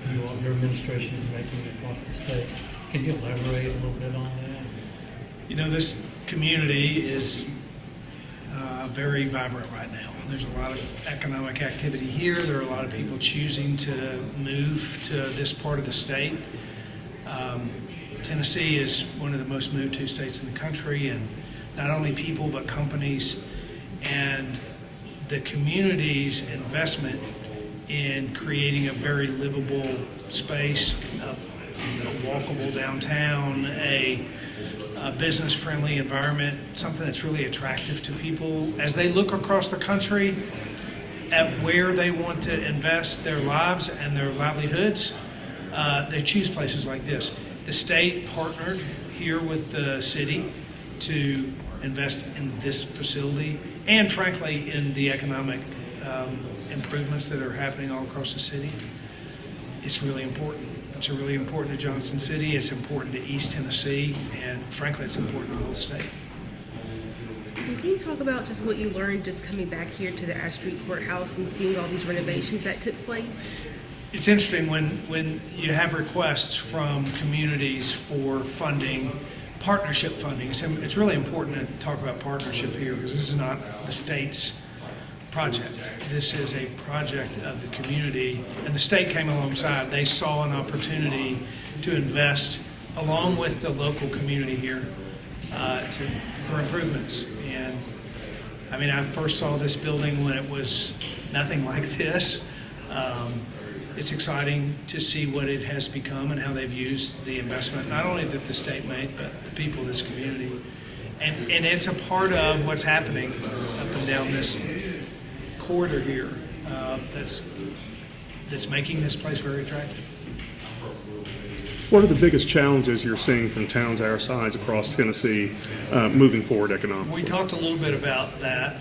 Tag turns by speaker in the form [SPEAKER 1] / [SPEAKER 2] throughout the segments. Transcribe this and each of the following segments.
[SPEAKER 1] that your administration is making across the state. Can you elaborate a little bit on that?
[SPEAKER 2] You know, this community is very vibrant right now. There's a lot of economic activity here. There are a lot of people choosing to move to this part of the state. Tennessee is one of the most moved to states in the country, and not only people but companies, and the community's investment in creating a very livable space, a walkable downtown, a business-friendly environment, something that's really attractive to people as they look across the country at where they want to invest their lives and their livelihoods. They choose places like this. The state partnered here with the city to invest in this facility and, frankly, in the economic improvements that are happening all across the city. It's really important. It's really important to Johnson City. It's important to East Tennessee, and frankly, it's important to the whole state.
[SPEAKER 3] Can you talk about just what you learned just coming back here to the Ashe Street Courthouse and seeing all these renovations that took place?
[SPEAKER 2] It's interesting when you have requests from communities for funding, partnership funding. It's really important to talk about partnership here because this is not the state's project. This is a project of the community, and the state came alongside. They saw an opportunity to invest along with the local community here for improvements. And I mean, I first saw this building when it was nothing like this. It's exciting to see what it has become and how they've used the investment, not only that the state made, but the people of this community. And it's a part of what's happening up and down this corridor here that's making this place very attractive.
[SPEAKER 4] What are the biggest challenges you're seeing from towns our size across Tennessee moving forward economically?
[SPEAKER 2] We talked a little bit about that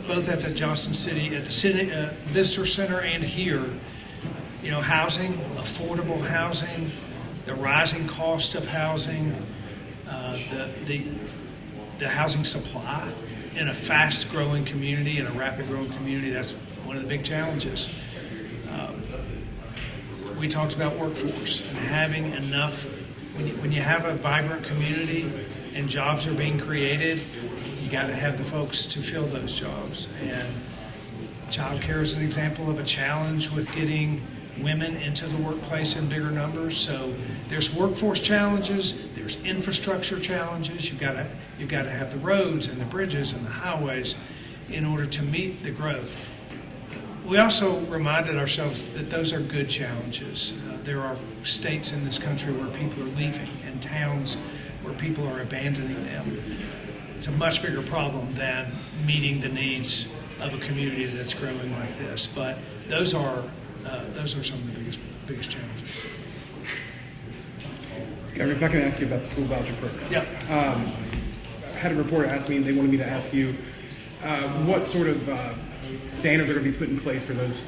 [SPEAKER 2] both at the Johnson City, at the city visitor center and here. You know, housing, affordable housing, the rising cost of housing, the housing supply in a fast-growing community, in a rapid-growing community. That's one of the big challenges. We talked about workforce and having enough. When you have a vibrant community and jobs are being created, you got to have the folks to fill those jobs. And child care is an example of a challenge with getting women into the workplace in bigger numbers. So there's workforce challenges, there's infrastructure challenges. You've got to have the roads and the bridges and the highways in order to meet the growth. We also reminded ourselves that those are good challenges. There are states in this country where people are leaving and towns where people are abandoning them. It's a much bigger problem than meeting the needs of a community that's growing like this. But those are some of the biggest challenges.
[SPEAKER 5] If I can ask you about the school voucher program.
[SPEAKER 2] Yeah.
[SPEAKER 5] I had a reporter ask me, and they wanted me to ask you what sort of standards are going to be put in place for those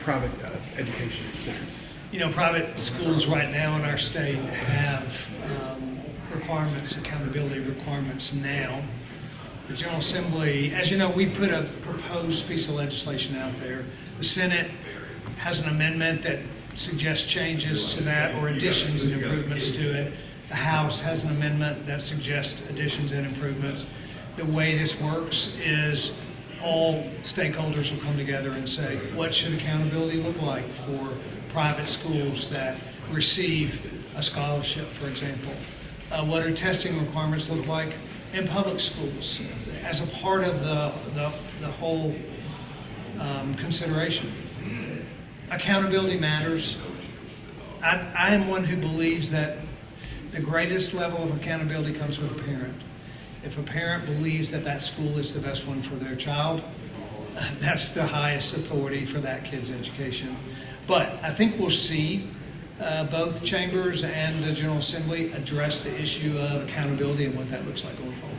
[SPEAKER 5] private education centers.
[SPEAKER 2] You know, private schools right now in our state have requirements, accountability requirements now. The General Assembly, as you know, we put a proposed piece of legislation out there. The Senate has an amendment that suggests changes to that or additions and improvements to it. The House has an amendment that suggests additions and improvements. The way this works is all stakeholders will come together and say, what should accountability look like for private schools that receive a scholarship, for example? What do testing requirements look like in public schools as a part of the whole consideration? Accountability matters. I am one who believes that the greatest level of accountability comes with a parent. If a parent believes that that school is the best one for their child, that's the highest authority for that kid's education. But I think we'll see both chambers and the General Assembly address the issue of accountability and what that looks like going forward.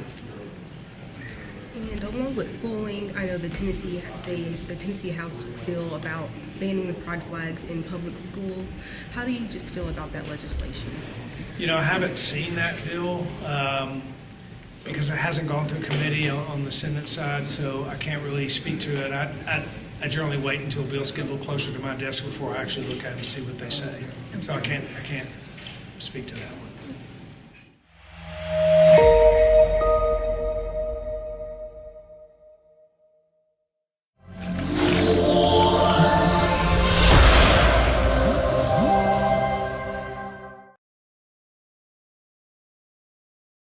[SPEAKER 3] And along with schooling, I know the Tennessee House bill about banning the pride flags in public schools. How do you just feel about that legislation?
[SPEAKER 2] You know, I haven't seen that bill because it hasn't gone to committee on the Senate side, so I can't really speak to it. I generally wait until bills get a little closer to my desk before I actually look at them and see what they say. So I can't speak to that one.